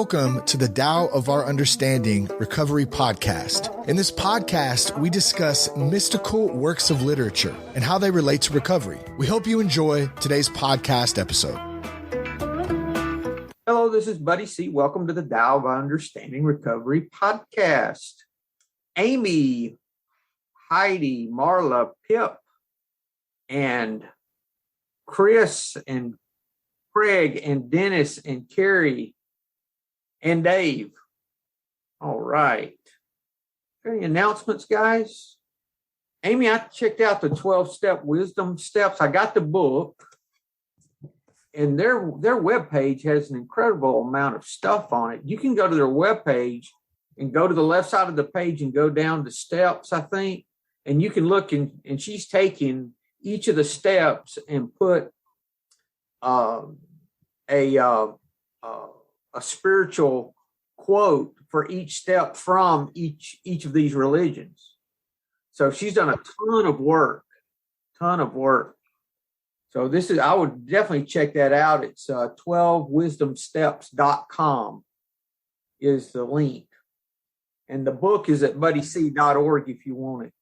Welcome to the Tao of Our Understanding Recovery Podcast. In this podcast, we discuss mystical works of literature and how they relate to recovery. We hope you enjoy today's podcast episode. Hello, this is Buddy C. Welcome to the Tao of Our Understanding Recovery Podcast. Amy, Heidi, Marla, Pip, and Chris, and Craig, and Dennis, and Carrie, and Dave. All right. Any announcements, guys? Amy, I checked out the 12-step wisdom steps. I got the book, and their webpage has an incredible amount of stuff on it. You can go to their webpage and go to the left side of the page and go down to steps, I think, and you can look, and she's taking each of the steps and put a spiritual quote for each step from each of these religions. So she's done a ton of work. So I would definitely check that out. It's 12wisdomsteps.com is the link. And the book is at buddyc.org if you want it.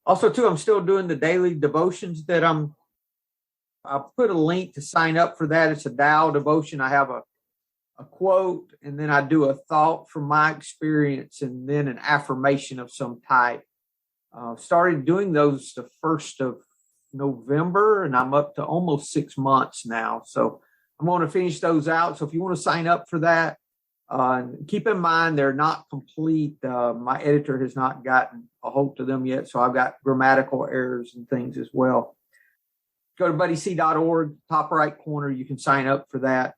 Also, too, I'm still doing the daily devotions that I'll put a link to sign up for that. It's a Tao devotion. I have a quote, and then I do a thought from my experience, and then an affirmation of some type. Started doing those the 1st of November, and I'm up to almost 6 months now. So I'm going to finish those out. So if you want to sign up for that, keep in mind they're not complete. My editor has not gotten a hold of them yet, so I've got grammatical errors and things as well. Go to buddyc.org, top right corner. You can sign up for that.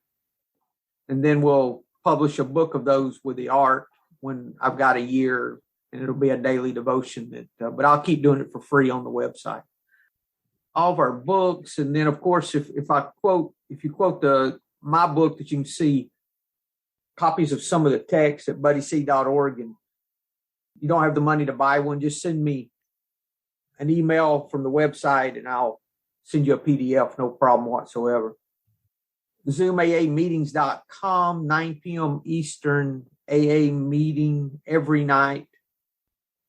And then we'll publish a book of those with the art when I've got a year, and it'll be a daily devotion. But I'll keep doing it for free on the website. All of our books, and then of course, if you quote my book, that you can see copies of some of the text at buddyc.org, and you don't have the money to buy one, just send me an email from the website, and I'll send you a PDF, no problem whatsoever. ZoomAAmeetings.com, 9 p.m. Eastern, AA meeting every night.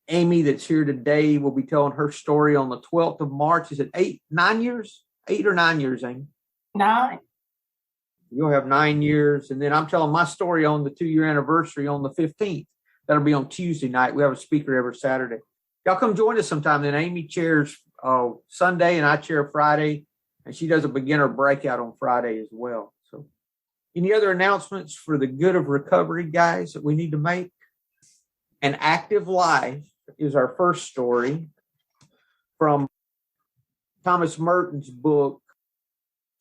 Amy, that's here today, will be telling her story on the 12th of March. Is it 9 years? 8 or 9 years, Amy? 9. You'll have 9 years. And then I'm telling my story on the 2-year anniversary on the 15th. That'll be on Tuesday night. We have a speaker every Saturday. Y'all come join us sometime. Then Amy chairs Sunday, and I chair Friday. And she does a beginner breakout on Friday as well. So any other announcements for the good of recovery, guys, that we need to make? An Active Life is our first story from Thomas Merton's book,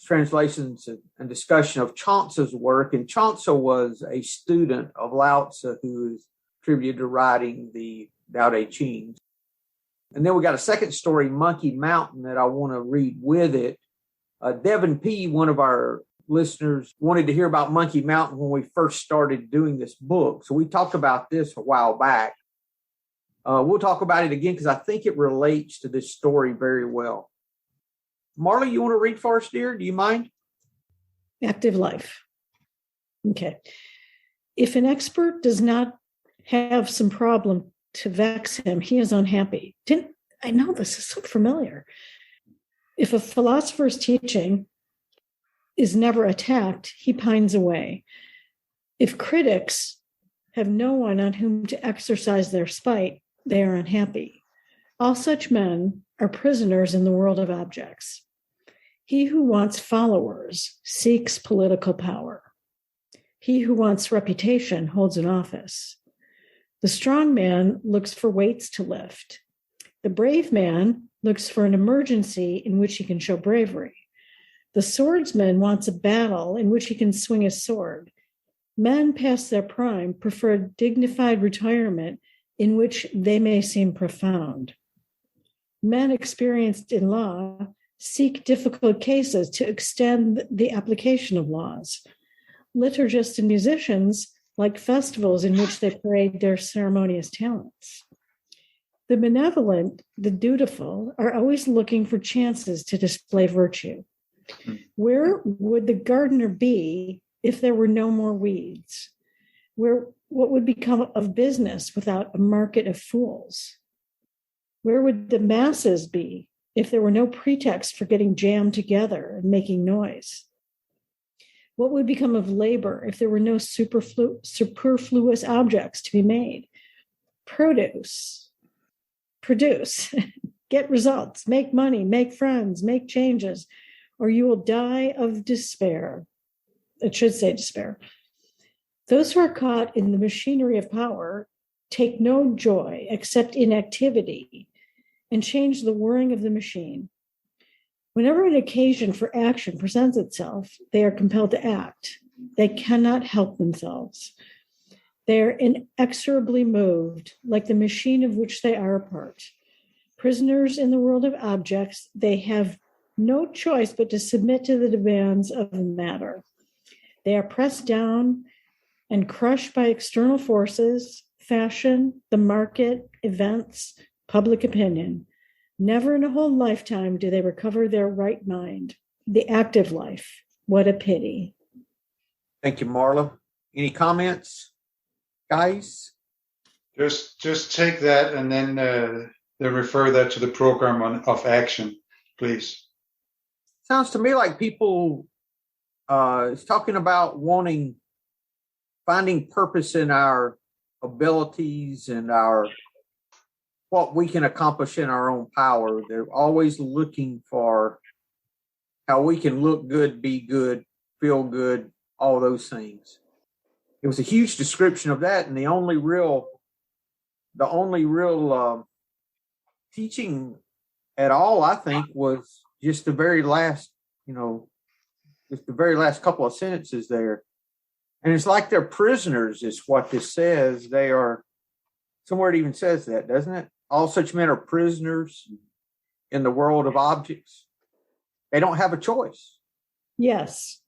Translations and Discussion of Chuang's work. And Chuang was a student of Lao Tzu who is attributed to writing the Tao Te Ching. And then we got a second story, Monkey Mountain, that I want to read with it. Devin P., one of our listeners, wanted to hear about Monkey Mountain when we first started doing this book. So we talked about this a while back. We'll talk about it again because I think it relates to this story very well. Marla, you want to read for us, dear? Do you mind? Active life. Okay. If an expert does not have some problem to vex him, he is unhappy. I know this is so familiar. If a philosopher's teaching is never attacked, he pines away. If critics have no one on whom to exercise their spite, they are unhappy. All such men are prisoners in the world of objects. He who wants followers seeks political power. He who wants reputation holds an office. The strong man looks for weights to lift. The brave man looks for an emergency in which he can show bravery. The swordsman wants a battle in which he can swing his sword. Men past their prime prefer a dignified retirement in which they may seem profound. Men experienced in law seek difficult cases to extend the application of laws. Liturgists and musicians like festivals in which they parade their ceremonious talents. The benevolent, the dutiful, are always looking for chances to display virtue. Where would the gardener be if there were no more weeds? What would become of business without a market of fools? Where would the masses be if there were no pretext for getting jammed together and making noise? What would become of labor if there were no superfluous objects to be made? Produce, get results, make money, make friends, make changes, or you will die of despair. It should say despair. Those who are caught in the machinery of power take no joy except in activity and change the whirring of the machine. Whenever an occasion for action presents itself, they are compelled to act. They cannot help themselves. They are inexorably moved, like the machine of which they are a part. Prisoners in the world of objects, they have no choice but to submit to the demands of matter. They are pressed down and crushed by external forces, fashion, the market, events, public opinion. Never in a whole lifetime do they recover their right mind. The active life. What a pity. Thank you, Marla. Any comments, guys? Just take that and then refer that to the program of action, please. Sounds to me like people is talking about finding purpose in our abilities and what we can accomplish in our own power. They're always looking for how we can look good, be good, feel good, all those things. It was a huge description of that, and the only real teaching at all, I think, was just the very last couple of sentences there. And it's like they're prisoners, is what this says. They are, somewhere it even says that, doesn't it? All such men are prisoners in the world of objects. They don't have a choice. Yes.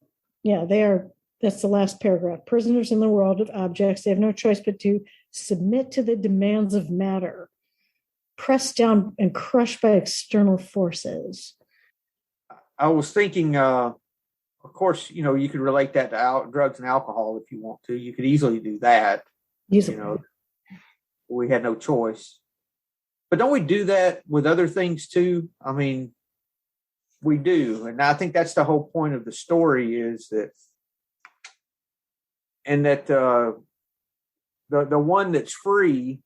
Yeah, they are. That's the last paragraph. Prisoners in the world of objects. They have no choice but to submit to the demands of matter, pressed down and crushed by external forces. I was thinking, of course, you could relate that to drugs and alcohol if you want to. You could easily do that. Easily. We had no choice. But don't we do that with other things too? I mean, we do. And I think that's the whole point of the story, is that, and that the one that's free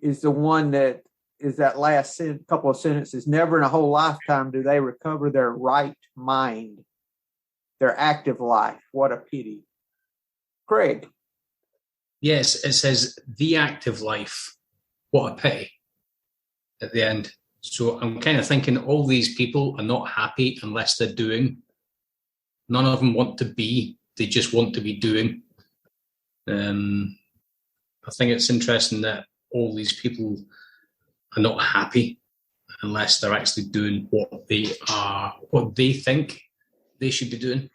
is the one that is that last couple of sentences. Never in a whole lifetime do they recover their right mind, their active life. What a pity. Craig. Yes, it says the active life. What a pity at the end. So I'm kind of thinking all these people are not happy unless they're doing. None of them want to be. They just want to be doing. I think it's interesting that all these people are not happy unless they're actually doing what they think they should be doing.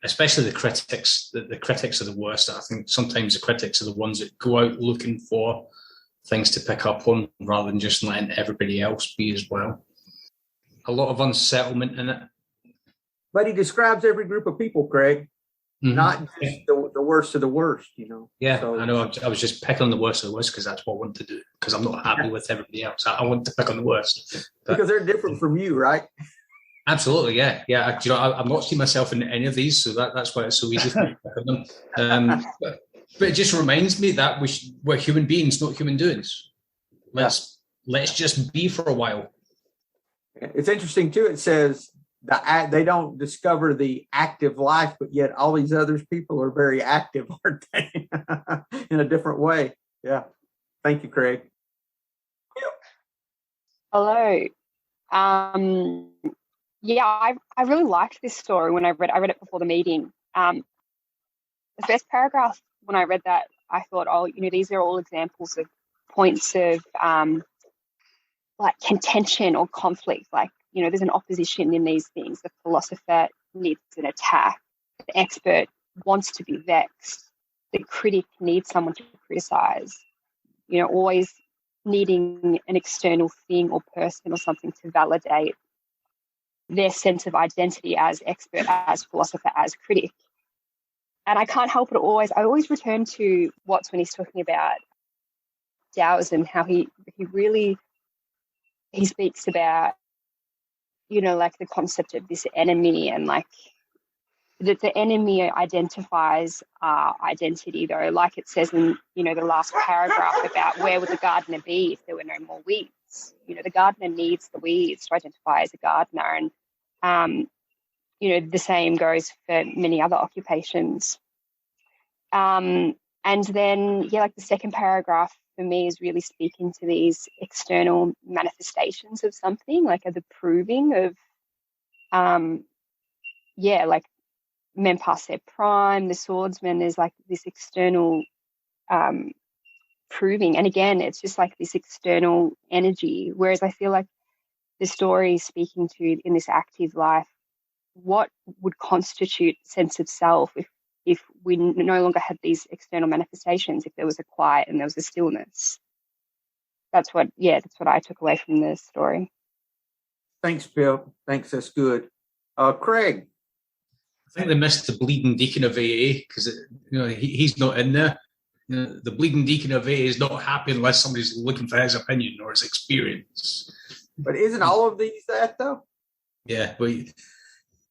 Especially the critics. The critics are the worst. I think sometimes the critics are the ones that go out looking for things to pick up on rather than just letting everybody else be as well. A lot of unsettlement in it. But he describes every group of people, Craig, not just the worst of the worst, Yeah, so, I know. I was just picking on the worst of the worst because that's what I want to do, because I'm not happy with everybody else. I want to pick on the worst. Because they're different from you, right? Absolutely, yeah. I'm not seeing myself in any of these, so that's why it's so easy for me to pick on them. But it just reminds me that we're human beings, not human doings. Let's just be for a while. It's interesting too. It says they don't discover the active life, but yet all these other people are very active, aren't they? In a different way. Yeah. Thank you, Craig. Hello. Yeah, I really liked this story when I read it before the meeting. The first paragraph, when I read that, I thought, these are all examples of points of like contention or conflict. Like, there's an opposition in these things. The philosopher needs an attack. The expert wants to be vexed. The critic needs someone to criticize. Always needing an external thing or person or something to validate their sense of identity as expert, as philosopher, as critic. I can't help but I always return to Watts when he's talking about Taoism, how he speaks about, like the concept of this enemy, and like that the enemy identifies our identity, though, like it says in, the last paragraph about where would the gardener be if there were no more weeds. The gardener needs the weeds to identify as a gardener. And, the same goes for many other occupations. And then, like the second paragraph for me is really speaking to these external manifestations of something, like the proving of, like men past their prime, the swordsman is like this external proving. And again, it's just like this external energy. Whereas I feel like the story is speaking to, in this active life, what would constitute sense of self if we no longer had these external manifestations, if there was a quiet and there was a stillness. That's what I took away from the story. Thanks, Bill. Thanks, that's good. Craig. I think they missed the bleeding deacon of AA because he's not in there. The bleeding deacon of AA is not happy unless somebody's looking for his opinion or his experience. But isn't all of these that, though? Yeah, but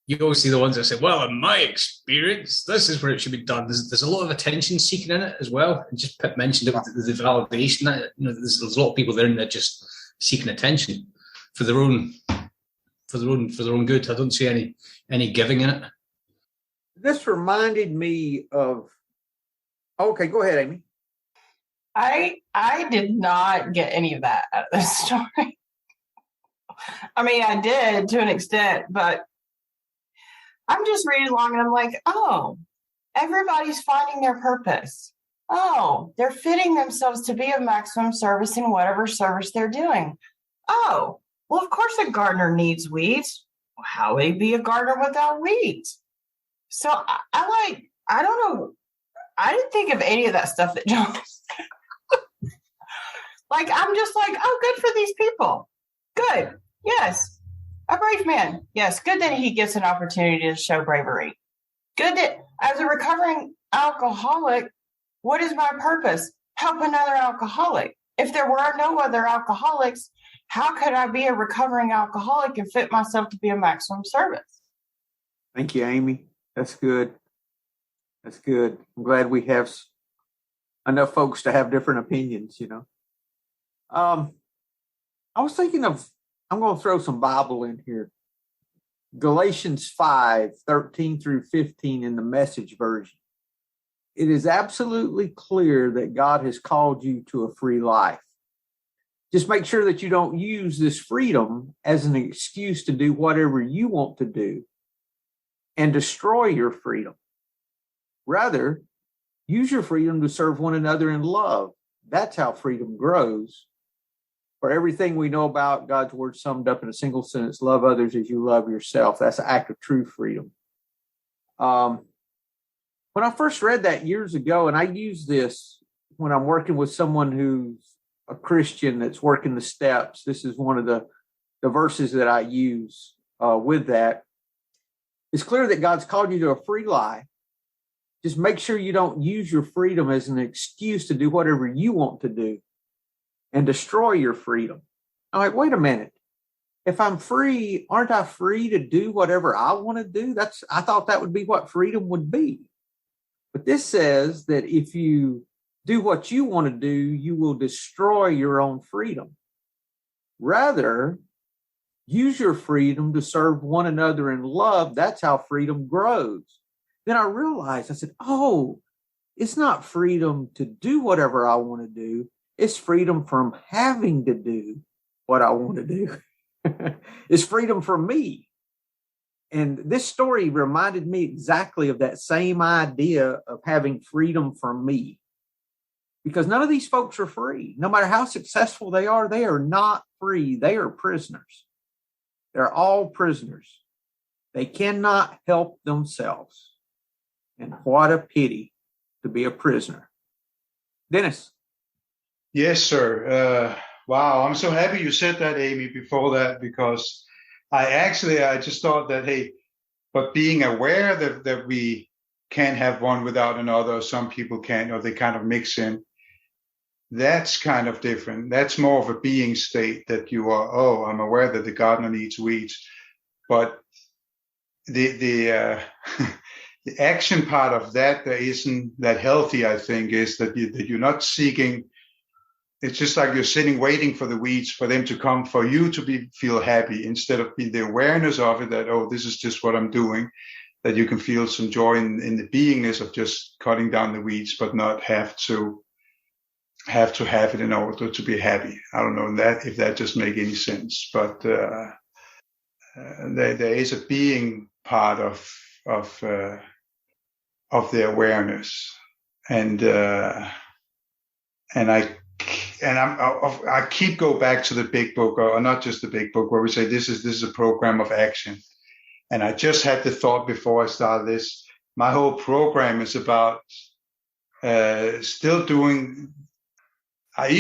you always see the ones that say, well, in my experience, this is where it should be done. There's a lot of attention seeking in it as well. And just Pip mentioned the validation that there's a lot of people there and they're just seeking attention for their own good. I don't see any giving in it. This reminded me of. Okay, go ahead, Amy. I did not get any of that out of this story. I mean, I did to an extent, but I'm just reading along and I'm like, oh, everybody's finding their purpose. Oh, they're fitting themselves to be of maximum service in whatever service they're doing. Oh, well, of course a gardener needs weeds. How would he be a gardener without weeds? So I don't know. I didn't think of any of that stuff that John said. Like, I'm just like, oh, good for these people. Good. Yes. A brave man. Yes. Good that he gets an opportunity to show bravery. Good that as a recovering alcoholic, what is my purpose? Help another alcoholic. If there were no other alcoholics, how could I be a recovering alcoholic and fit myself to be a maximum service? Thank you, Amy. That's good. That's good. I'm glad we have enough folks to have different opinions, I was thinking I'm going to throw some Bible in here. Galatians 5:13 through 15 in the Message version. It is absolutely clear that God has called you to a free life. Just make sure that you don't use this freedom as an excuse to do whatever you want to do and destroy your freedom. Rather, use your freedom to serve one another in love. That's how freedom grows. For everything we know about God's word summed up in a single sentence, love others as you love yourself. That's an act of true freedom. When I first read that years ago, and I use this when I'm working with someone who's a Christian that's working the steps, this is one of the verses that I use with that. It's clear that God's called you to a free life. Just make sure you don't use your freedom as an excuse to do whatever you want to do and destroy your freedom. I'm like, wait a minute. If I'm free, aren't I free to do whatever I want to do? I thought that would be what freedom would be. But this says that if you do what you want to do, you will destroy your own freedom. Rather, use your freedom to serve one another in love. That's how freedom grows. Then I realized, I said, oh, it's not freedom to do whatever I want to do. It's freedom from having to do what I want to do. It's freedom from me. And this story reminded me exactly of that same idea of having freedom from me. Because none of these folks are free. No matter how successful they are not free. They are prisoners. They're all prisoners. They cannot help themselves. And what a pity to be a prisoner. Dennis. Yes, sir. Wow, I'm so happy you said that, Amy, before that, because I just thought that, hey, but being aware that we can't have one without another, or some people can't, or they kind of mix in. That's kind of different. That's more of a being state that you are, oh, I'm aware that the gardener needs weeds. But the the action part of that isn't that healthy, I think, is that you're not seeking. It's just like you're sitting waiting for the weeds, for them to come, for you to feel happy, instead of the awareness of it, that, oh, this is just what I'm doing, that you can feel some joy in the beingness of just cutting down the weeds, but not have to have it in order to be happy. I don't know if that just makes any sense, but there is a being part of the awareness, and I keep go back to the big book, or not just the big book, where we say this is a program of action. And I just had the thought before I started this. My whole program is about still doing. I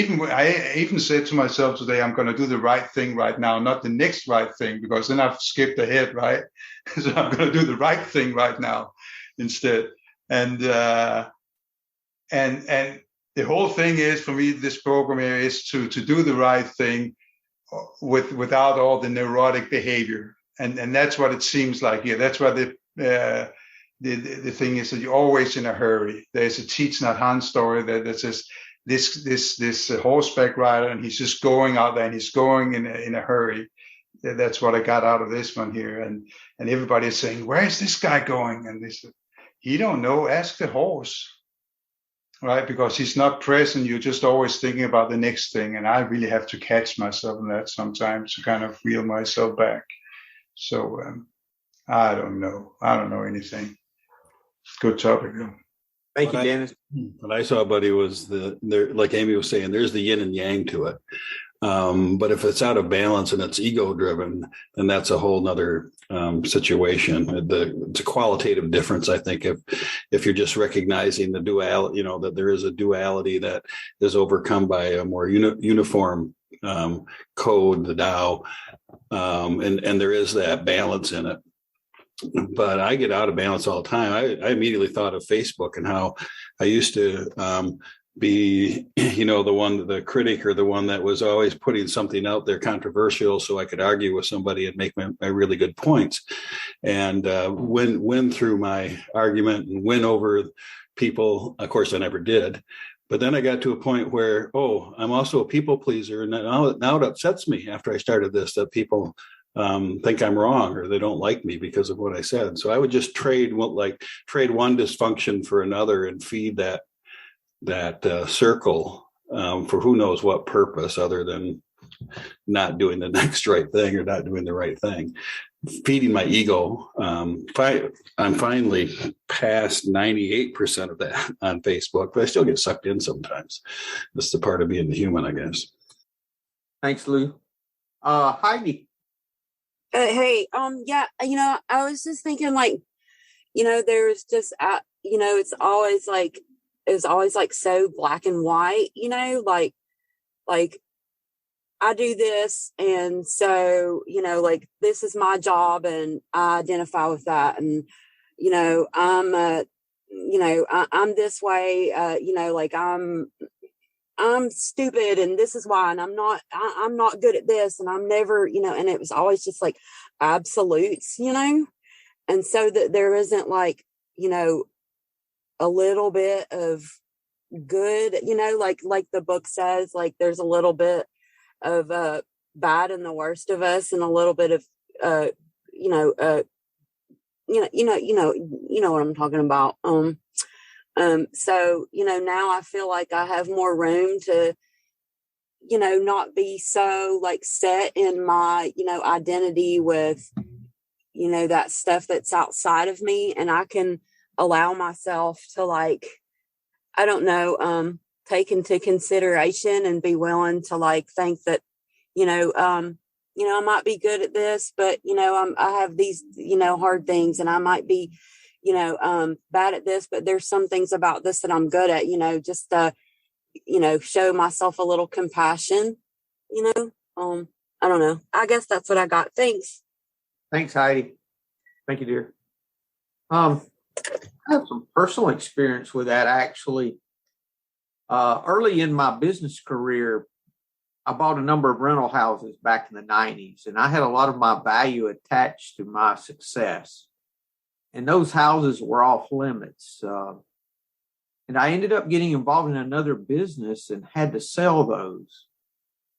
even said to myself today, I'm going to do the right thing right now, not the next right thing, because then I've skipped ahead, right? So I'm going to do the right thing right now instead. And the whole thing is, for me, this program here is to do the right thing without all the neurotic behavior. And that's what it seems like here. That's why the thing is that you're always in a hurry. There's a Teach Not Han story that says this horseback rider, and he's just going out there, and he's going in a hurry. That's what I got out of this one here. And everybody is saying, where is this guy going? And they said, he don't know. Ask the horse. Right, because he's not present. You're just always thinking about the next thing, and I really have to catch myself in that sometimes to kind of reel myself back. So I don't know anything. Good topic, though. Thank you, Dennis. What I saw, buddy, was like Amy was saying, there's the yin and yang to it. But if it's out of balance and it's ego driven, then that's a whole nother situation. It's a qualitative difference, I think, if you're just recognizing the duality, that there is a duality that is overcome by a more uniform code, the Tao, and there is that balance in it. But I get out of balance all the time. I immediately thought of Facebook and how I used to be, the critic, or the one that was always putting something out there controversial so I could argue with somebody and make my really good points, and win through my argument and win over people. Of course, I never did. But then I got to a point where, I'm also a people pleaser. And now it upsets me after I started this, that people think I'm wrong, or they don't like me because of what I said. So I would just trade one dysfunction for another and feed that circle for who knows what purpose, other than not doing the next right thing or not doing the right thing. Feeding my ego. I'm finally past 98% of that on Facebook, but I still get sucked in sometimes. That's the part of being human, I guess. Thanks, Lou. Heidi. Hey, I was just thinking, there's just, it's always like so black and white, like I do this, and so, this is my job, and I identify with that, and, I'm this way, I'm stupid, and this is why, and I'm not good at this, and I'm never, and it was always just like absolutes, and so that there isn't like, a little bit of good, like the book says, like there's a little bit of bad in the worst of us, and a little bit of you know what I'm talking about. So now I feel like I have more room to not be so like set in my identity with that stuff that's outside of me, and I can allow myself to like, I don't know, take into consideration and be willing to like think that, I might be good at this, but, I have these, hard things, and I might be, bad at this, but there's some things about this that I'm good at, just, show myself a little compassion, I don't know. I guess that's what I got. Thanks. Thanks, Heidi. Thank you, dear. I have some personal experience with that, actually. Early in my business career, I bought a number of rental houses back in the 90s, and I had a lot of my value attached to my success. And those houses were off limits. And I ended up getting involved in another business and had to sell those.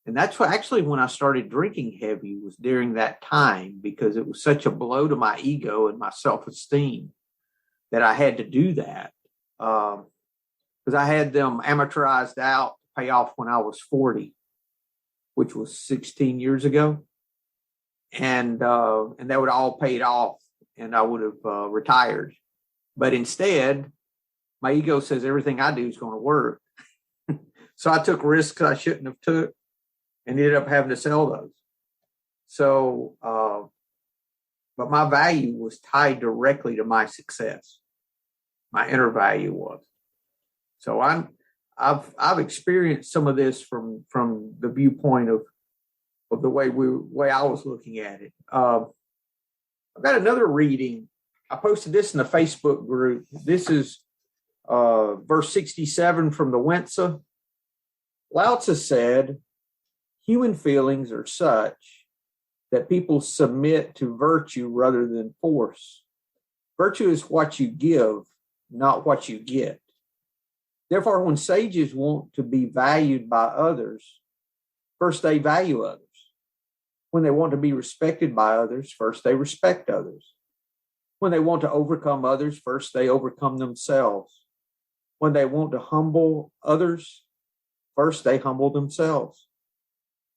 And that's actually when I started drinking heavy, was during that time, because it was such a blow to my ego and my self-esteem that I had to do that. Because I had them amortized out to pay off when I was 40, which was 16 years ago. And they would all paid off and I would have retired. But instead, my ego says everything I do is going to work. So I took risks I shouldn't have took and ended up having to sell those. So, but my value was tied directly to my success. My inner value was. So I've experienced some of this from the viewpoint of the way I was looking at it. I've got another reading. I posted this in the Facebook group. This is verse 67 from the Wensa. Lao Tzu said, human feelings are such that people submit to virtue rather than force. Virtue is what you give, not what you get. Therefore, when sages want to be valued by others, first they value others. When they want to be respected by others, first they respect others. When they want to overcome others, first they overcome themselves. When they want to humble others, first they humble themselves.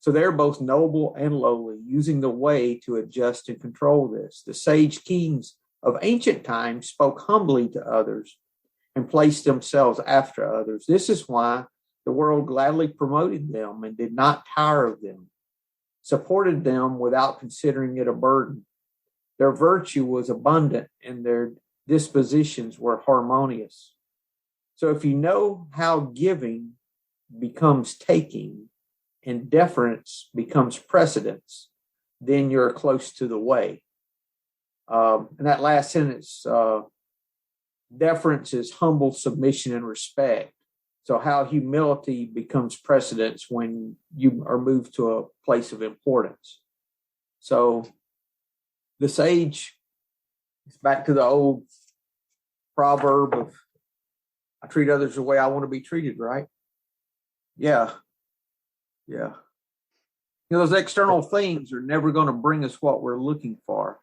So they're both noble and lowly, using the way to adjust and control this. The sage kings of ancient times spoke humbly to others and placed themselves after others. This is why the world gladly promoted them and did not tire of them, supported them without considering it a burden. Their virtue was abundant and their dispositions were harmonious. So if you know how giving becomes taking and deference becomes precedence, then you're close to the way. And that last sentence, deference is humble submission and respect. So how humility becomes precedence when you are moved to a place of importance. So the sage, it's back to the old proverb of, I treat others the way I want to be treated, right? Yeah. You know, those external things are never going to bring us what we're looking for.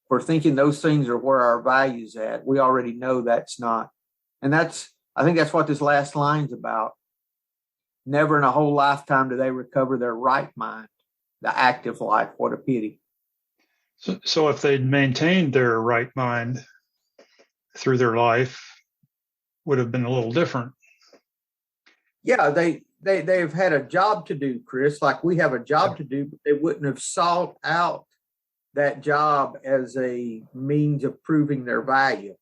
We're thinking those things are where our value's at. We already know that's not. And I think that's what this last line's about. Never in a whole lifetime do they recover their right mind, the active life. What a pity. So if they'd maintained their right mind through their life, would have been a little different. Yeah, they've had a job to do, Chris, like we have a job to do, but they wouldn't have sought out that job as a means of proving their value.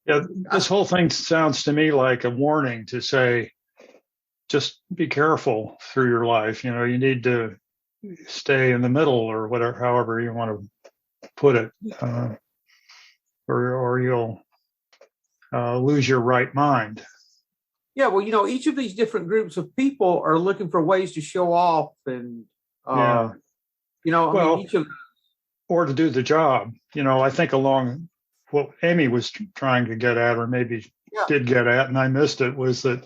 Yeah, this whole thing sounds to me like a warning to say, just be careful through your life. You know, you need to stay in the middle or whatever, however you want to put it, or you'll lose your right mind. Yeah, well, you know, each of these different groups of people are looking for ways to show off and, you know, I mean, each of or to do the job. You know, I think along what Amy was trying to get at, or maybe did get at, and I missed it, was that,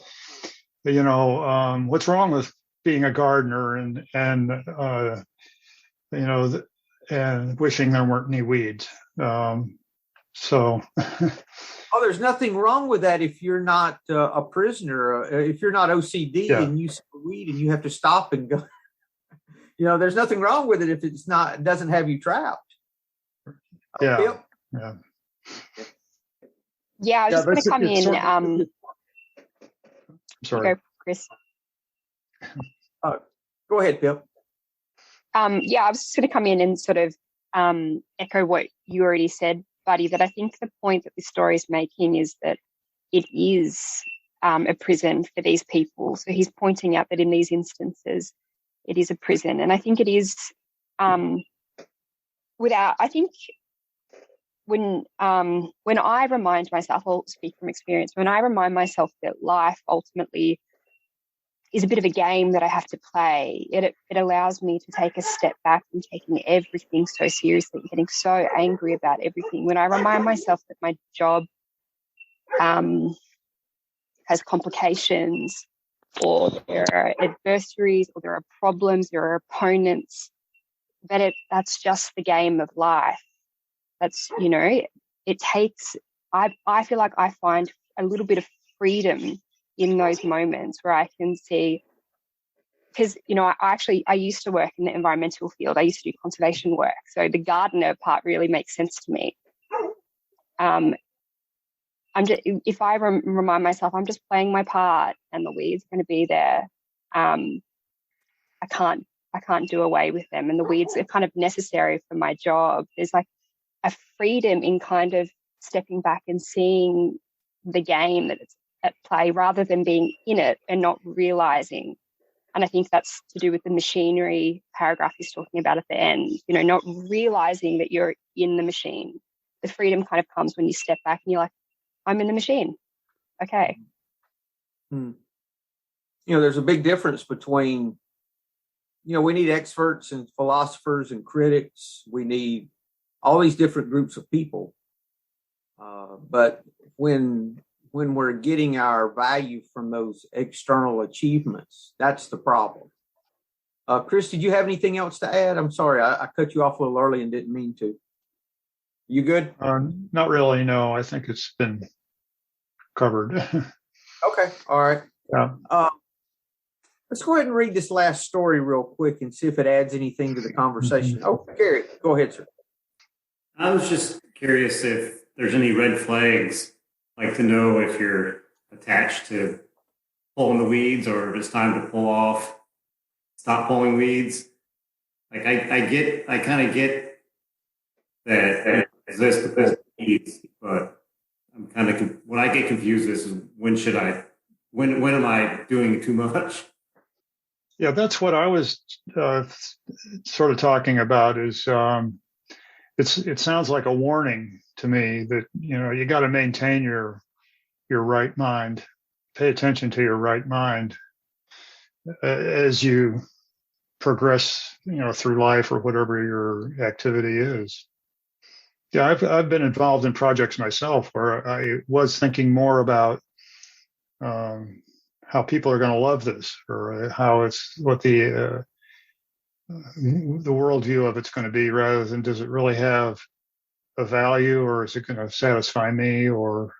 you know, what's wrong with being a gardener and you know, and wishing there weren't any weeds. So. Oh, there's nothing wrong with that if you're not a prisoner, if you're not OCD and you see a weed and you have to stop and go. You know, there's nothing wrong with it if it doesn't have you trapped. Yeah, I was just going to come in. Sorry, go, Chris. Go ahead, Bill. I was just going to come in and sort of echo what you already said, Buddy, that I think the point that this story is making is that it is a prison for these people. So he's pointing out that in these instances, it is a prison. And I think it is I think when I remind myself, I'll speak from experience, when I remind myself that life ultimately is a bit of a game that I have to play, it allows me to take a step back from taking everything so seriously, getting so angry about everything. When I remind myself that my job has complications, or there are adversaries, or there are problems, there are opponents, that's just the game of life. That's, it takes, I feel like I find a little bit of freedom in those moments where I can see, because, I used to work in the environmental field. I used to do conservation work. So the gardener part really makes sense to me. If I remind myself, I'm just playing my part and the weeds are going to be there. I can't do away with them. And the weeds are kind of necessary for my job. There's like a freedom in kind of stepping back and seeing the game that it's at play rather than being in it and not realizing. And I think that's to do with the machinery paragraph he's talking about at the end, not realizing that you're in the machine. The freedom kind of comes when you step back and you're like, I'm in the machine. Okay. There's a big difference between, we need experts and philosophers and critics. We need all these different groups of people. But when we're getting our value from those external achievements, that's the problem. Chris, did you have anything else to add? I'm sorry, I cut you off a little early and didn't mean to. You good? Not really, no. I think it's been covered. Okay, all right. Yeah. Let's go ahead and read this last story real quick and see if it adds anything to the conversation. Oh, Gary, go ahead, sir. I was just curious if there's any red flags, like to know if you're attached to pulling the weeds or if it's time to stop pulling weeds. Like I kind of get that it exists to pull weeds, but I'm kind of, when I get confused, this is when am I doing too much? Yeah, that's what I was sort of talking about. Is it sounds like a warning to me that you got to maintain your right mind, pay attention to your right mind as you progress, through life or whatever your activity is. Yeah, I've been involved in projects myself where I was thinking more about how people are going to love this, or how what the worldview of it's going to be, rather than does it really have a value, or is it going to satisfy me, or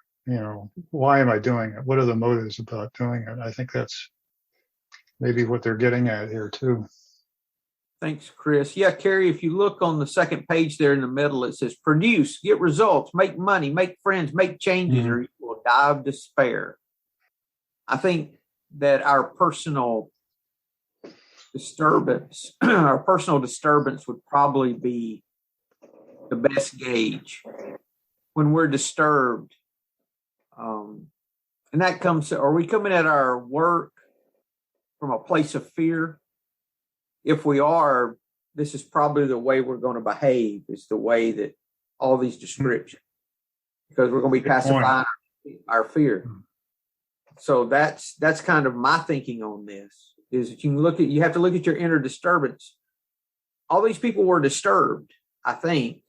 why am I doing it? What are the motives about doing it? I think that's maybe what they're getting at here too. Thanks, Chris. Yeah, Carrie, if you look on the second page there in the middle, it says produce, get results, make money, make friends, make changes, or you will die of despair. I think that our personal disturbance would probably be the best gauge when we're disturbed. And that comes, are we coming at our work from a place of fear? If we are, this is probably the way we're going to behave, is the way that all these descriptions, because we're going to be pacifying our fear. So that's kind of my thinking on this, is that you have to look at your inner disturbance. All these people were disturbed, I think,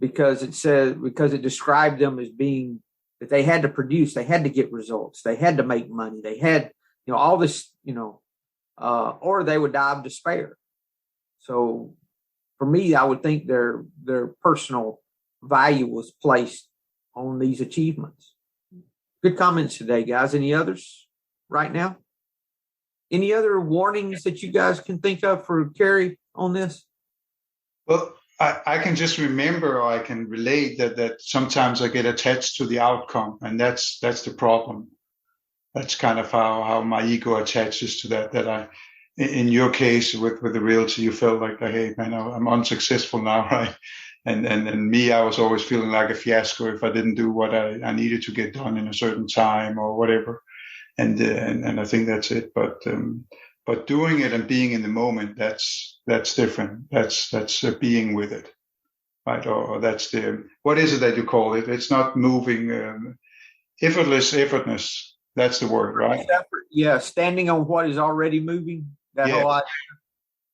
because it described them as being that they had to produce, they had to get results, they had to make money, they had, all this, or they would die of despair. So for me, I would think their personal value was placed on these achievements. Good comments today, guys. Any others right now? Any other warnings that you guys can think of for Carrie on this? Well, I can just remember, or I can relate that sometimes I get attached to the outcome, and that's the problem. That's kind of how my ego attaches to that. That I, in your case with the realtor, you felt like, hey man, I'm unsuccessful now, right? And me, I was always feeling like a fiasco if I didn't do what I needed to get done in a certain time or whatever. And I think that's it. But doing it and being in the moment, that's different. That's being with it. right? Or that's what is it that you call it? It's not moving. Effortless effortness. That's the word, right? Effort, yeah, standing on what is already moving. That whole idea.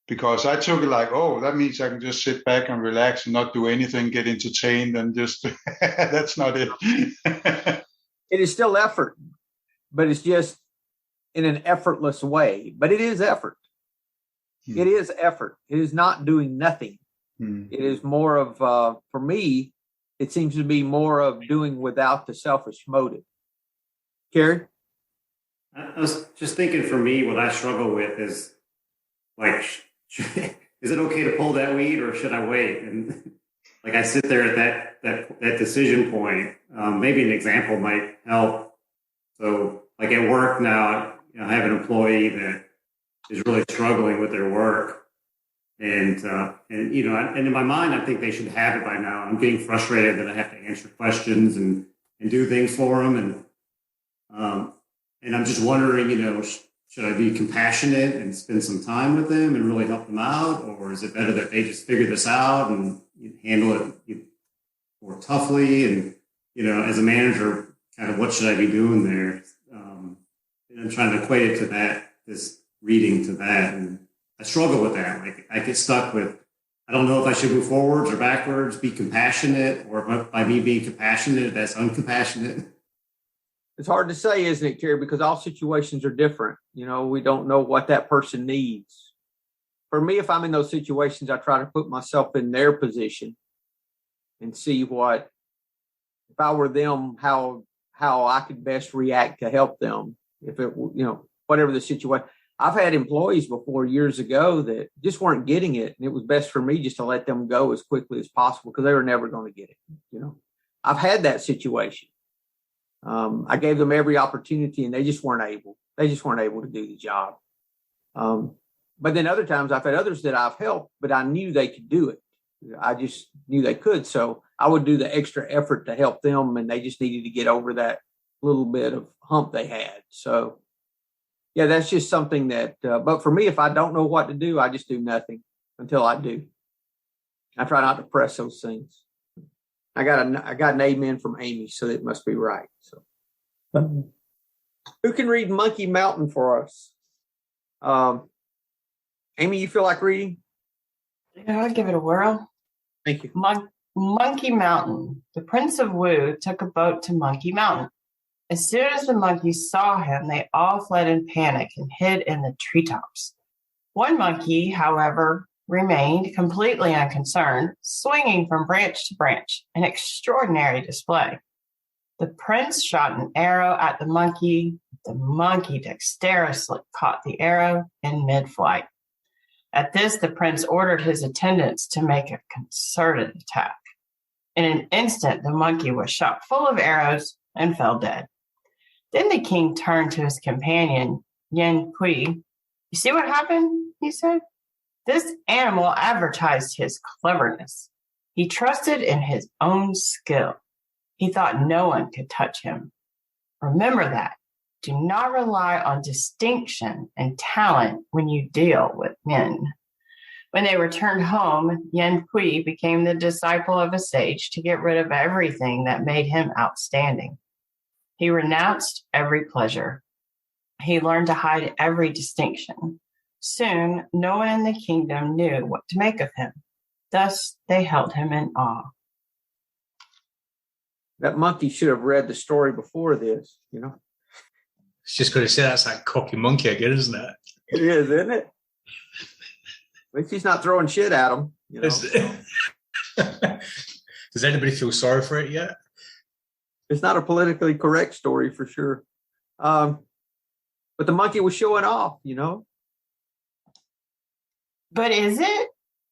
Because I took it like, oh, that means I can just sit back and relax and not do anything, get entertained, and just that's not it. It is still effort, but it's just in an effortless way. But it is effort. It is effort. It is not doing nothing. It is more of, for me, it seems to be more of doing without the selfish motive. Carrie? I was just thinking, for me, what I struggle with is like, is it okay to pull that weed or should I wait? And like, I sit there at that decision point. Maybe an example might help. So like at work now, I have an employee that is really struggling with their work. And in my mind, I think they should have it by now. I'm getting frustrated that I have to answer questions and do things for them. And I'm just wondering, should I be compassionate and spend some time with them and really help them out? Or is it better that they just figure this out and handle it more toughly? And, as a manager, kind of what should I be doing there? And I'm trying to equate it to that, this reading to that. And I struggle with that. Like, I get stuck with, I don't know if I should move forwards or backwards, be compassionate, or by me being compassionate, that's uncompassionate. It's hard to say, isn't it, Terry? Because all situations are different. We don't know what that person needs. For me, if I'm in those situations, I try to put myself in their position and see if I were them, how I could best react to help them. If it, whatever the situation. I've had employees before years ago that just weren't getting it. And it was best for me just to let them go as quickly as possible because they were never going to get it. I've had that situation. I gave them every opportunity and they just weren't able. They just weren't able to do the job. But then other times I've had others that I've helped, but I knew they could do it. I just knew they could. So I would do the extra effort to help them, and they just needed to get over that little bit of hump they had. So, yeah, that's just something that, but for me, if I don't know what to do, I just do nothing until I do. I try not to press those things. I got an amen from Amy, so it must be right. So, who can read Monkey Mountain for us? Amy, you feel like reading? Yeah, I'll give it a whirl. Thank you. Monkey Mountain. The Prince of Wu took a boat to Monkey Mountain. As soon as the monkeys saw him, they all fled in panic and hid in the treetops. One monkey, however, remained completely unconcerned, swinging from branch to branch, an extraordinary display. The prince shot an arrow at the monkey. The monkey dexterously caught the arrow in mid-flight. At this, the prince ordered his attendants to make a concerted attack. In an instant, the monkey was shot full of arrows and fell dead. Then the king turned to his companion, Yen Kui. You see what happened? He said. This animal advertised his cleverness. He trusted in his own skill. He thought no one could touch him. Remember that. Do not rely on distinction and talent when you deal with men. When they returned home, Yen Kui became the disciple of a sage to get rid of everything that made him outstanding. He renounced every pleasure. He learned to hide every distinction. Soon, no one in the kingdom knew what to make of him. Thus, they held him in awe. That monkey should have read the story before this, It's just going to say that's that cocky monkey again, isn't it? It is, isn't it? At least he's not throwing shit at him. Does anybody feel sorry for it yet? It's not a politically correct story for sure. But the monkey was showing off, But is it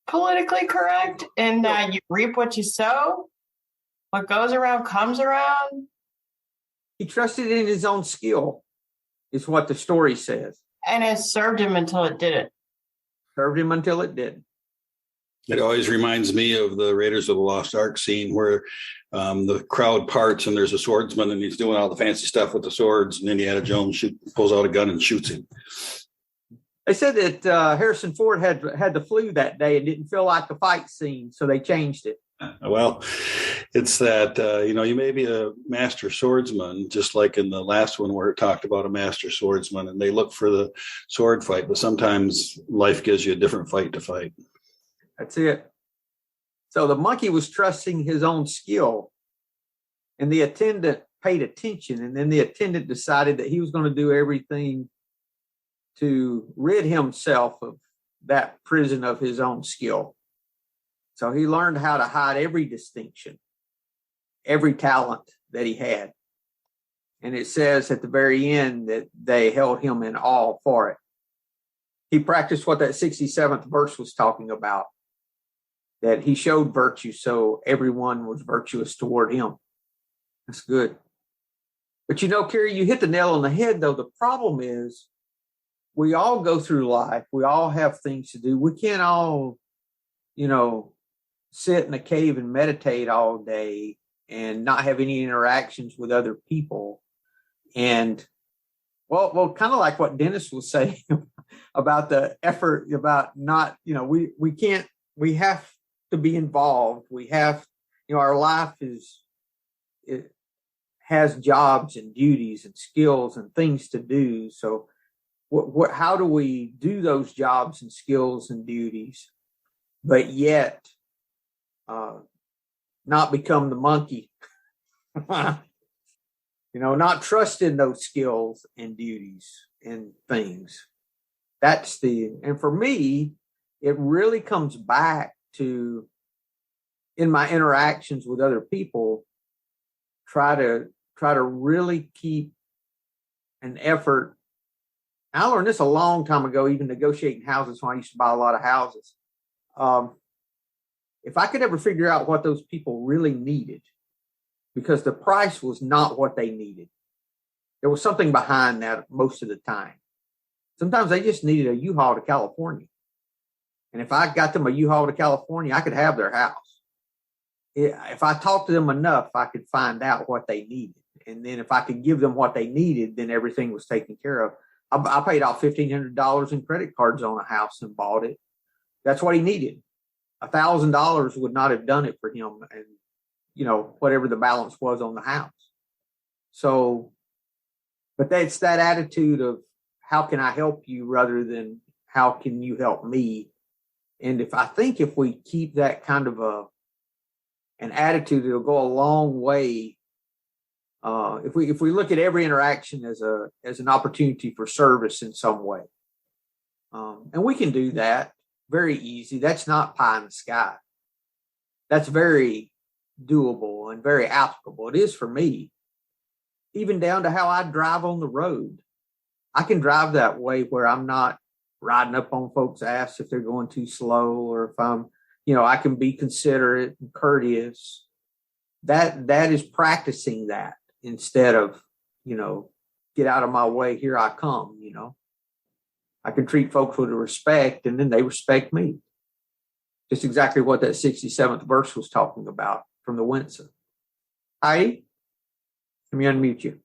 politically correct in that you reap what you sow? What goes around comes around? He trusted in his own skill, is what the story says. And it served him until it didn't. Served him until it didn't. It always reminds me of the Raiders of the Lost Ark scene where the crowd parts and there's a swordsman and he's doing all the fancy stuff with the swords, and Indiana Jones pulls out a gun and shoots him. They said that Harrison Ford had the flu that day and didn't feel like the fight scene, so they changed it. Well, it's that, you may be a master swordsman, just like in the last one where it talked about a master swordsman and they look for the sword fight, but sometimes life gives you a different fight to fight. That's it. So the monkey was trusting his own skill, and the attendant paid attention, and then the attendant decided that he was going to do everything to rid himself of that prison of his own skill. So he learned how to hide every distinction, every talent that he had. And it says at the very end that they held him in awe for it. He practiced what that 67th verse was talking about, that he showed virtue, so everyone was virtuous toward him. That's good. But Kerry, you hit the nail on the head, though. The problem is we all go through life. We all have things to do. We can't all, sit in a cave and meditate all day and not have any interactions with other people. And well, kind of like what Dennis was saying about the effort, about not, we have to be involved. We have, our life it has jobs and duties and skills and things to do. So how do we do those jobs and skills and duties, but yet not become the monkey? Not trust in those skills and duties and things. And for me, it really comes back to, in my interactions with other people, try to really keep an effort. I learned this a long time ago, even negotiating houses when I used to buy a lot of houses. If I could ever figure out what those people really needed, because the price was not what they needed. There was something behind that most of the time. Sometimes they just needed a U-Haul to California. And if I got them a U-Haul to California, I could have their house. If I talked to them enough, I could find out what they needed. And then if I could give them what they needed, then everything was taken care of. I paid off $1,500 in credit cards on a house and bought it. That's what he needed. $1,000 would not have done it for him, and whatever the balance was on the house. So, but that's that attitude of how can I help you rather than how can you help me. And if we keep that kind of an attitude, it'll go a long way. If we look at every interaction as an opportunity for service in some way, and we can do that very easy. That's not pie in the sky. That's very doable and very applicable. It is for me, even down to how I drive on the road. I can drive that way where I'm not riding up on folks' ass if they're going too slow, or if I'm, I can be considerate and courteous. That is practicing that instead of, get out of my way, here I come, I can treat folks with respect, and then they respect me. Just exactly what that 67th verse was talking about from the Windsor. Heidi, let me unmute you.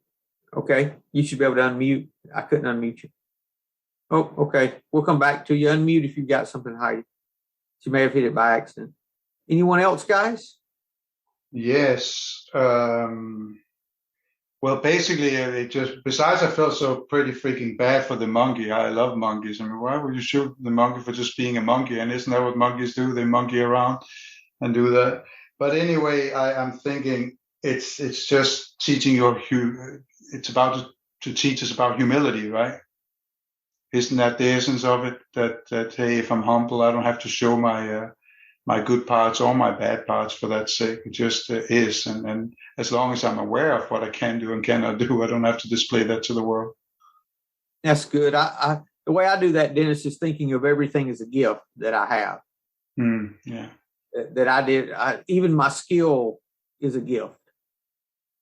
Okay, you should be able to unmute. I couldn't unmute you. Oh, okay. We'll come back to you. Unmute if you've got something, Heidi. She may have hit it by accident. Anyone else, guys? Yes. Well, basically, besides I felt so pretty freaking bad for the monkey. I love monkeys. I mean, why would you shoot the monkey for just being a monkey? And isn't that what monkeys do? They monkey around and do that. But anyway, I'm thinking it's just teaching it's about to teach us about humility, right? Isn't that the essence of it? That hey, if I'm humble, I don't have to show my good parts or my bad parts for that sake. It just is. And as long as I'm aware of what I can do and cannot do, I don't have to display that to the world. That's good. The way I do that, Dennis, is thinking of everything as a gift that I have. Yeah. That I did. Even my skill is a gift.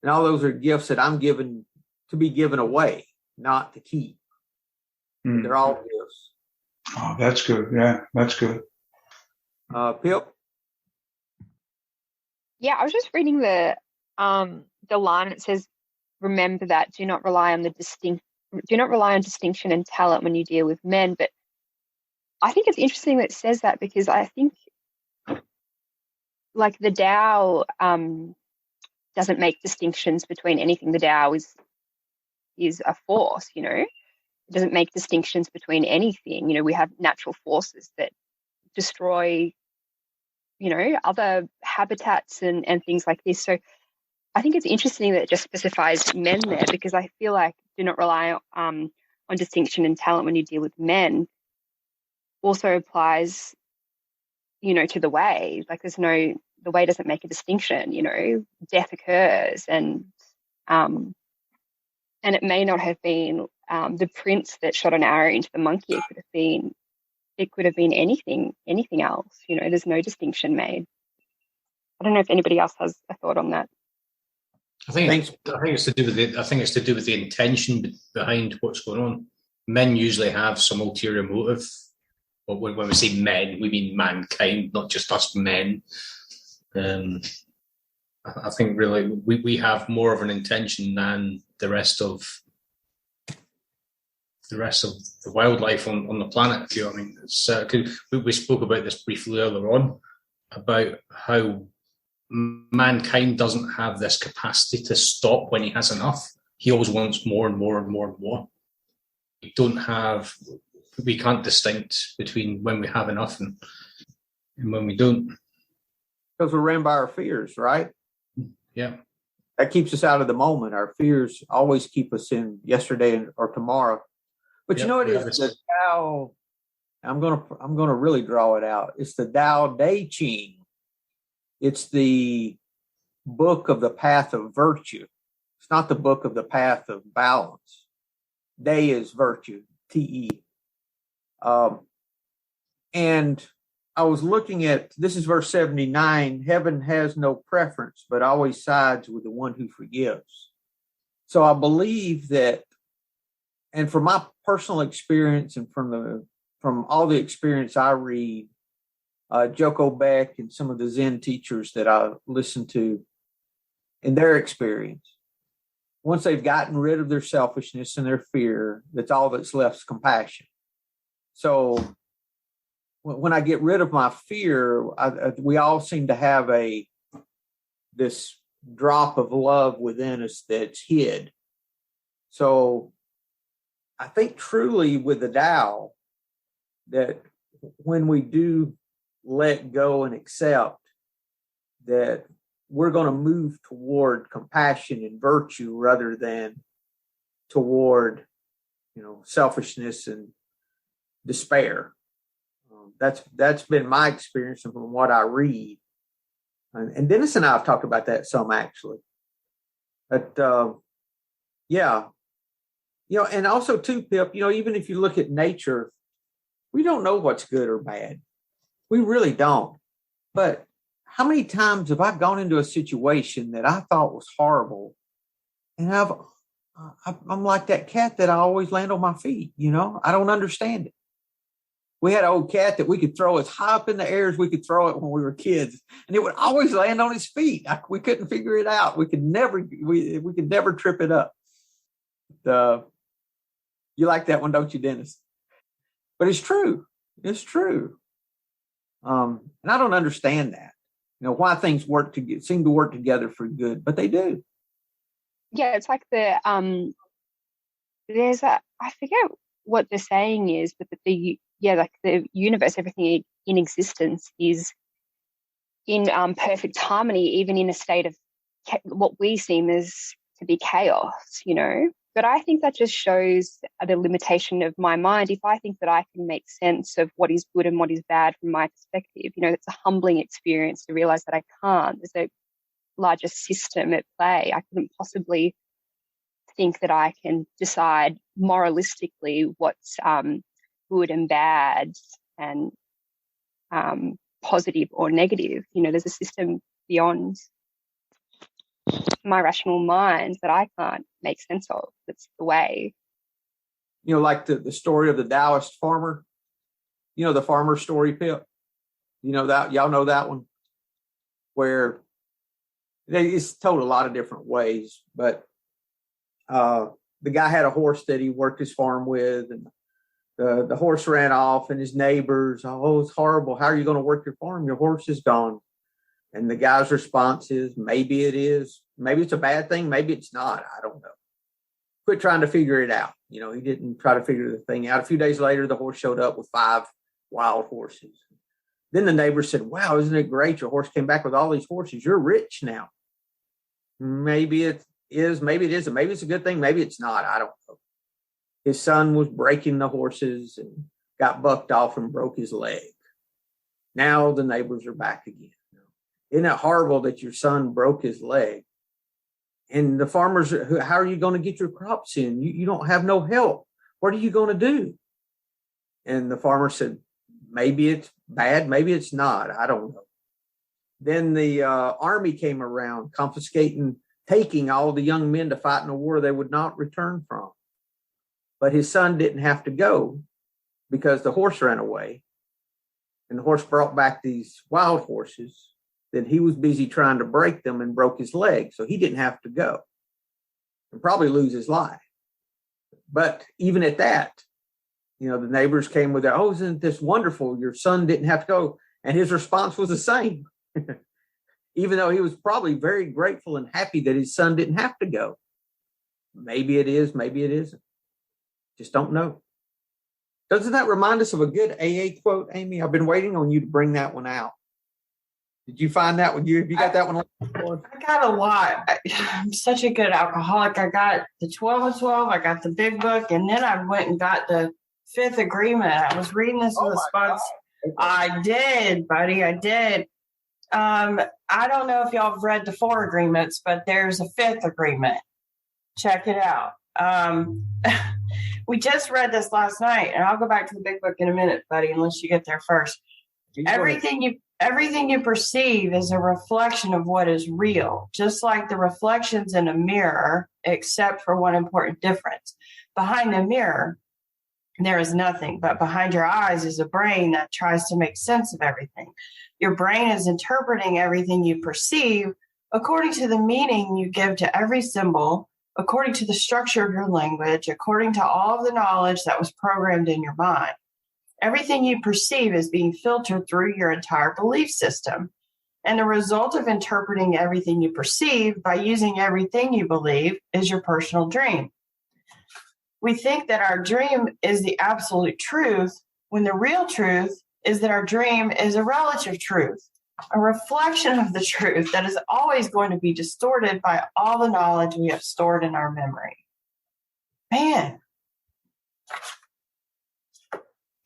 And all those are gifts that I'm given to be given away, not to keep. They're all gifts. Oh, that's good. Yeah, that's good. Pip? Yeah, I was just reading the line. It says, "Remember that. Do not rely on distinction and talent when you deal with men." But I think it's interesting that it says that, because I think like the Tao doesn't make distinctions between anything. The Tao is a force, you know. It doesn't make distinctions between anything. You know, we have natural forces that destroy, you know, other habitats and things like this. So I think it's interesting that it just specifies men there, because I feel like do not rely on distinction and talent when you deal with men also applies, you know, to the way. Like the way doesn't make a distinction, you know, death occurs, and it may not have been the prince that shot an arrow into the monkey. It could have been anything else, you know. There's no distinction made. I don't know if anybody else has a thought on that. I think it's to do with the intention behind what's going on. Men usually have some ulterior motive. But when we say men, we mean mankind, not just us men. I think really we have more of an intention than the rest of the wildlife on the planet. If you know what I mean. It's, we spoke about this briefly earlier on about how mankind doesn't have this capacity to stop when he has enough. He always wants more and more and more and more. We can't distinct between when we have enough and when we don't. Because we're ran by our fears, right? Yeah. That keeps us out of the moment. Our fears always keep us in yesterday or tomorrow. But you know what it is? The Tao, I'm gonna really draw it out. It's the Tao Te Ching. It's the book of the path of virtue. It's not the book of the path of balance. Day is virtue, Te. And I was looking at, this is verse 79, heaven has no preference, but always sides with the one who forgives. So I believe that, and from my personal experience and from all the experience I read, Joko Beck and some of the Zen teachers that I listen to, in their experience, once they've gotten rid of their selfishness and their fear, that's all that's left is compassion. So when I get rid of my fear, we all seem to have this drop of love within us that's hid. So I think truly with the Tao, that when we do let go and accept, that we're going to move toward compassion and virtue rather than toward, selfishness and despair. That's been my experience from what I read. And Dennis and I have talked about that some, actually. But, and also too, Pip, even if you look at nature, we don't know what's good or bad. We really don't. But how many times have I gone into a situation that I thought was horrible, and I'm like that cat that I always land on my feet, I don't understand it. We had an old cat that we could throw as high up in the air as we could throw it when we were kids, and it would always land on his feet. We couldn't figure it out. We could never trip it up. You like that one, don't you, Dennis? But it's true. It's true. And I don't understand that. Why things seem to work together for good, but they do. Yeah, it's like I forget what the saying is, but the universe, everything in existence is in perfect harmony, even in a state of what we seem as to be chaos, But I think that just shows the limitation of my mind. If I think that I can make sense of what is good and what is bad from my perspective, it's a humbling experience to realize that I can't. There's a larger system at play. I couldn't possibly think that I can decide moralistically what's good and bad and positive or negative. There's a system beyond my rational mind that I can't make sense of. That's the way. Like the story of the Taoist farmer, the farmer story, Pip, that, y'all know that one, where it's told a lot of different ways, but the guy had a horse that he worked his farm with, and the horse ran off, and his neighbors, oh, it's horrible. How are you going to work your farm? Your horse is gone. And the guy's response is, maybe it is. Maybe it's a bad thing. Maybe it's not. I don't know. Quit trying to figure it out. You know, he didn't try to figure the thing out. A few days later, the horse showed up with 5 wild horses. Then the neighbor said, wow, isn't it great? Your horse came back with all these horses. You're rich now. Maybe it is. Maybe it isn't. Maybe it's a good thing. Maybe it's not. I don't know. His son was breaking the horses and got bucked off and broke his leg. Now the neighbors are back again. Isn't it horrible that your son broke his leg? And the farmers, how are you going to get your crops in? You don't have no help. What are you going to do? And the farmer said, maybe it's bad. Maybe it's not. I don't know. Then the army came around, confiscating, taking all the young men to fight in a war they would not return from. But his son didn't have to go because the horse ran away. And the horse brought back these wild horses. Then he was busy trying to break them and broke his leg. So he didn't have to go and probably lose his life. But even at that, you know, the neighbors came with their, oh, isn't this wonderful? Your son didn't have to go. And his response was the same, even though he was probably very grateful and happy that his son didn't have to go. Maybe it is, maybe it isn't. Just don't know. Doesn't that remind us of a good AA quote, Amy? I've been waiting on you to bring that one out. Did you find that one? Have you got that one? I got a lot. I'm such a good alcoholic. I got the 12 of 12. I got the big book. And then I went and got the 5th agreement. I was reading this with a sponsor. Okay. I did, buddy. I did. I don't know if y'all have read the 4 agreements, but there's a 5th agreement. Check it out. We just read this last night, and I'll go back to the big book in a minute, buddy, unless you get there first. Everything you perceive is a reflection of what is real, just like the reflections in a mirror, except for one important difference. Behind the mirror, there is nothing, but behind your eyes is a brain that tries to make sense of everything. Your brain is interpreting everything you perceive according to the meaning you give to every symbol, according to the structure of your language, according to all of the knowledge that was programmed in your mind. Everything you perceive is being filtered through your entire belief system. And the result of interpreting everything you perceive by using everything you believe is your personal dream. We think that our dream is the absolute truth, when the real truth is that our dream is a relative truth, a reflection of the truth that is always going to be distorted by all the knowledge we have stored in our memory. Man.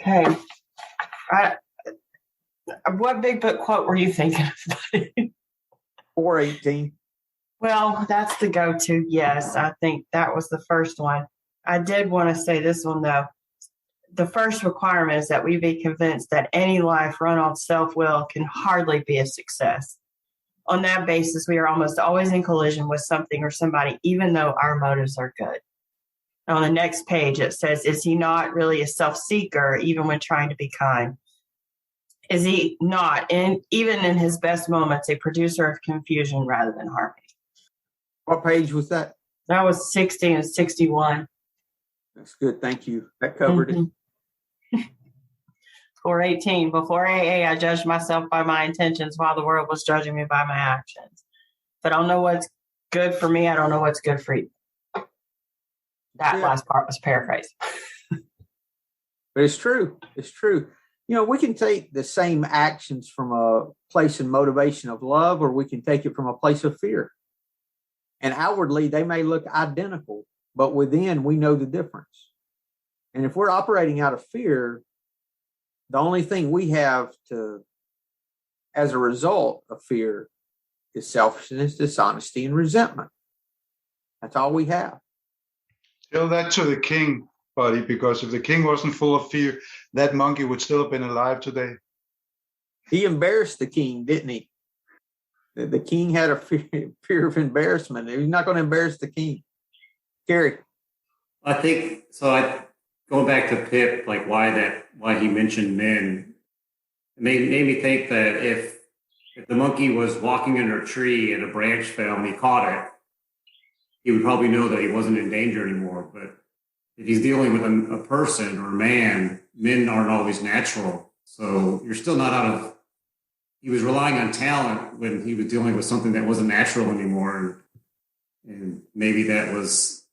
Okay. What big book quote were you thinking of? 4:18. Well, that's the go-to. Yes, I think that was the first one. I did want to say this one, though. The first requirement is that we be convinced that any life run on self-will can hardly be a success. On that basis, we are almost always in collision with something or somebody, even though our motives are good. On the next page, it says, is he not really a self-seeker, even when trying to be kind? Is he not, even in his best moments, a producer of confusion rather than harmony? What page was that? That was 60 and 61. That's good. Thank you. That covered it. 4:18. Before AA, I judged myself by my intentions while the world was judging me by my actions. If I don't know what's good for me, I don't know what's good for you. That last part was paraphrased. But it's true. It's true. You know, we can take the same actions from a place and motivation of love, or we can take it from a place of fear. And outwardly, they may look identical, but within, we know the difference. And if we're operating out of fear, the only thing we have to, as a result of fear, is selfishness, dishonesty, and resentment. That's all we have. Tell that to the king, buddy, because if the king wasn't full of fear, that monkey would still have been alive today. He embarrassed the king, didn't he? The king had a fear of embarrassment. He's not going to embarrass the king. Gary. I think so. Going back to Pip, like why he mentioned men, it made me think that if the monkey was walking under a tree and a branch fell and he caught it, he would probably know that he wasn't in danger anymore. But if he's dealing with a person or a man, men aren't always natural. So you're still not out of he was relying on talent when he was dealing with something that wasn't natural anymore. And maybe that was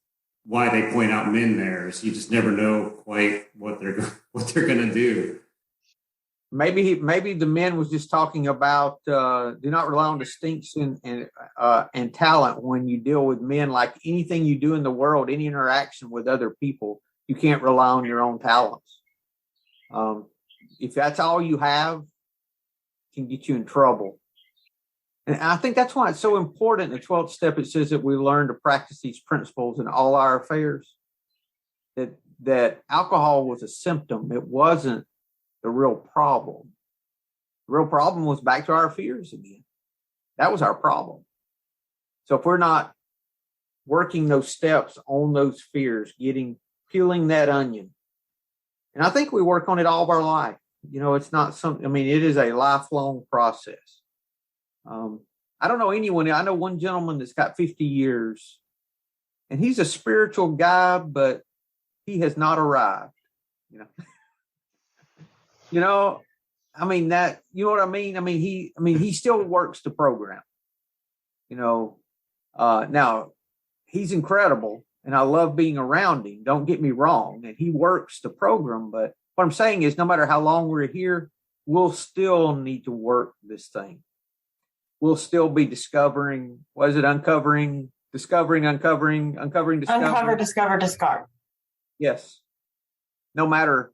why they point out men there. So you just never know quite what they're going to do. Maybe the men was just talking about do not rely on distinction and talent when you deal with men. Like anything you do in the world, any interaction with other people, you can't rely on your own talents. If that's all you have, it can get you in trouble. And I think that's why it's so important. In the 12th step, it says that we learn to practice these principles in all our affairs. That alcohol was a symptom. It wasn't the real problem. The real problem was back to our fears again. That was our problem. So if we're not working those steps on those fears, peeling that onion, and I think we work on it all of our life. It's not something, it is a lifelong process. I don't know anyone. I know one gentleman that's got 50 years, and he's a spiritual guy, but he has not arrived. You know what I mean? He still works the program. Now he's incredible, and I love being around him. Don't get me wrong, and he works the program. But what I'm saying is, no matter how long we're here, we'll still need to work this thing. We'll still be discovering. What is it? Uncovering, discovering, uncovering, discovering. Uncover, discover, discard. Yes. No matter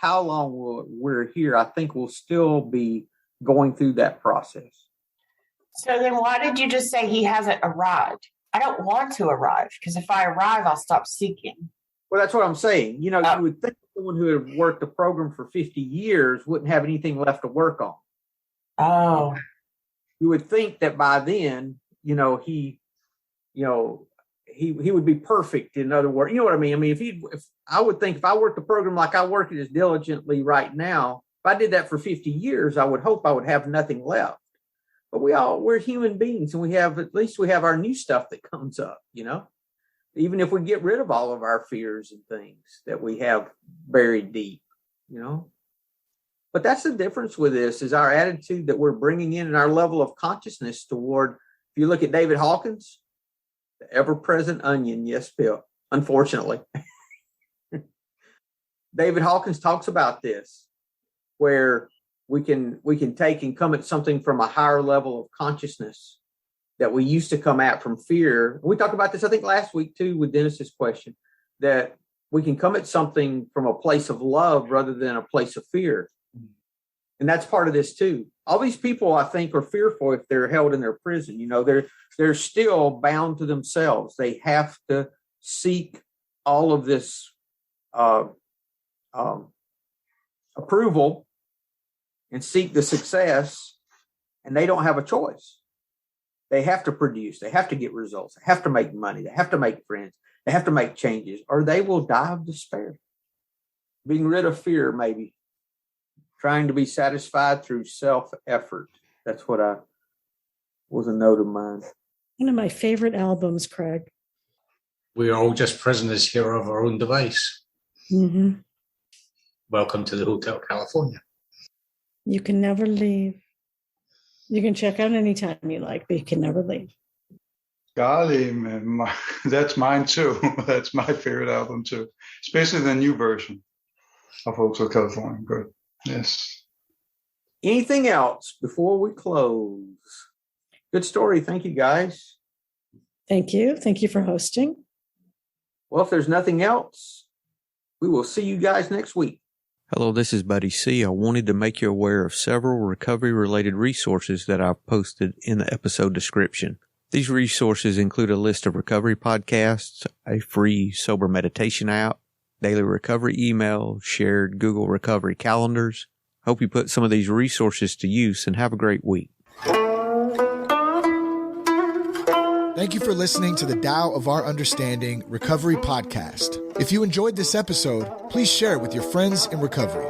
how long we're here, I think we'll still be going through that process. So then why did you just say he hasn't arrived? I don't want to arrive, because if I arrive, I'll stop seeking. Well, that's what I'm saying. You would think someone who had worked the program for 50 years wouldn't have anything left to work on. Oh. You would think that by then, he would be perfect. In other words, you know what I mean? If I would think if I worked the program like I work it as diligently right now, if I did that for 50 years, I would hope I would have nothing left. But we're human beings, and we have our new stuff that comes up, even if we get rid of all of our fears and things that we have buried deep, But that's the difference with this is our attitude that we're bringing in and our level of consciousness toward, if you look at David Hawkins, the ever-present onion. Yes, Bill, unfortunately. David Hawkins talks about this, where we can take and come at something from a higher level of consciousness that we used to come at from fear. We talked about this, I think, last week, too, with Dennis's question, that we can come at something from a place of love rather than a place of fear. And that's part of this, too. All these people, I think, are fearful if they're held in their prison. They're still bound to themselves. They have to seek all of this approval and seek the success, and they don't have a choice. They have to produce. They have to get results. They have to make money. They have to make friends. They have to make changes, or they will die of despair. Being rid of fear, maybe. Trying to be satisfied through self-effort. That's what was a note of mine. One of my favorite albums, Craig. We're all just prisoners here of our own device. Mm-hmm. Welcome to the Hotel California. You can never leave. You can check out anytime you like, but you can never leave. Golly, man, that's mine too. That's my favorite album too, especially the new version of Hotel California. Good. Yes. Anything else before we close? Good story. Thank you, guys. Thank you. Thank you for hosting. Well, if there's nothing else, we will see you guys next week. Hello, this is Buddy C. I wanted to make you aware of several recovery-related resources that I've posted in the episode description. These resources include a list of recovery podcasts, a free sober meditation app, daily recovery email, shared Google recovery calendars. Hope you put some of these resources to use and have a great week. Thank you for listening to the Tao of Our Understanding Recovery Podcast. If you enjoyed this episode, please share it with your friends in recovery.